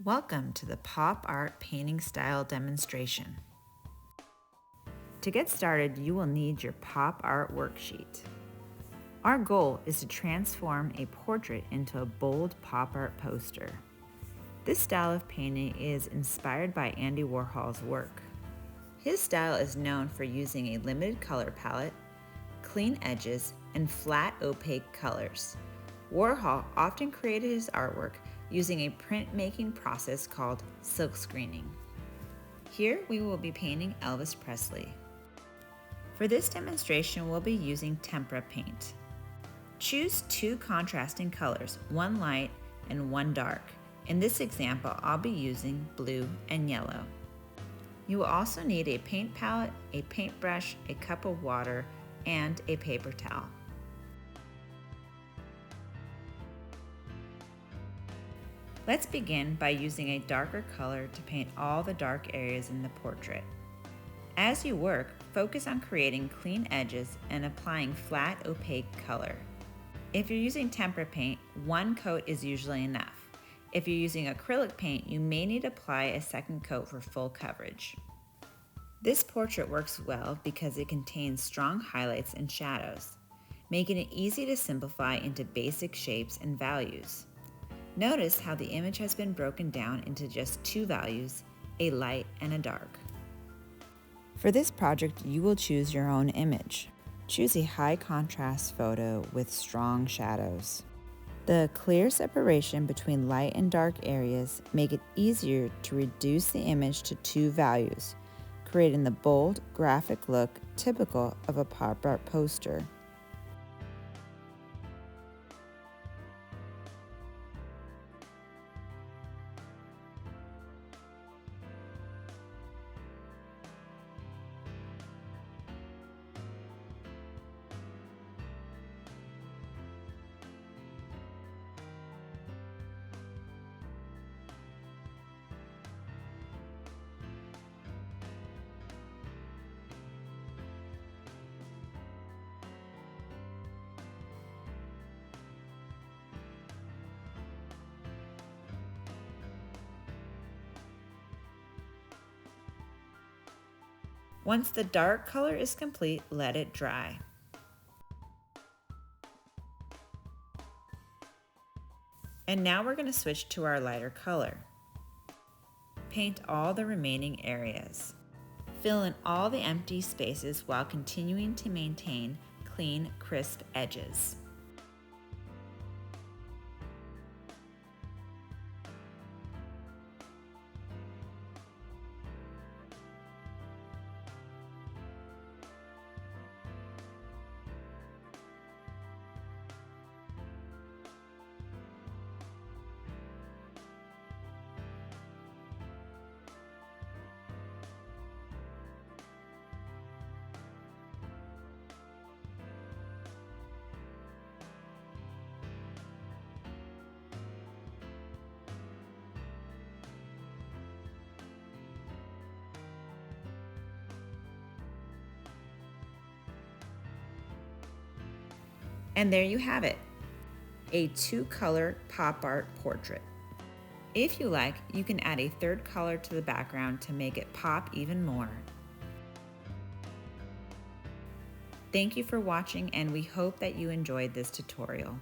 Welcome to the Pop Art Painting Style Demonstration. To get started, you will need your Pop Art Worksheet. Our goal is to transform a portrait into a bold pop art poster. This style of painting is inspired by Andy Warhol's work. His style is known for using a limited color palette, clean edges, and flat opaque colors. Warhol often created his artwork using a printmaking process called silkscreening. Here we will be painting Elvis Presley. For this demonstration, we'll be using tempera paint. Choose two contrasting colors, one light and one dark. In this example, I'll be using blue and yellow. You will also need a paint palette, a paintbrush, a cup of water, and a paper towel. Let's begin by using a darker color to paint all the dark areas in the portrait. As you work, focus on creating clean edges and applying flat, opaque color. If you're using tempera paint, one coat is usually enough. If you're using acrylic paint, you may need to apply a second coat for full coverage. This portrait works well because it contains strong highlights and shadows, making it easy to simplify into basic shapes and values. Notice how the image has been broken down into just two values, a light and a dark. For this project, you will choose your own image. Choose a high contrast photo with strong shadows. The clear separation between light and dark areas make it easier to reduce the image to two values, creating the bold, graphic look typical of a pop art poster. Once the dark color is complete, let it dry. And now we're going to switch to our lighter color. Paint all the remaining areas. Fill in all the empty spaces while continuing to maintain clean, crisp edges. And there you have it, a two-color pop art portrait. If you like, you can add a third color to the background to make it pop even more. Thank you for watching, and we hope that you enjoyed this tutorial.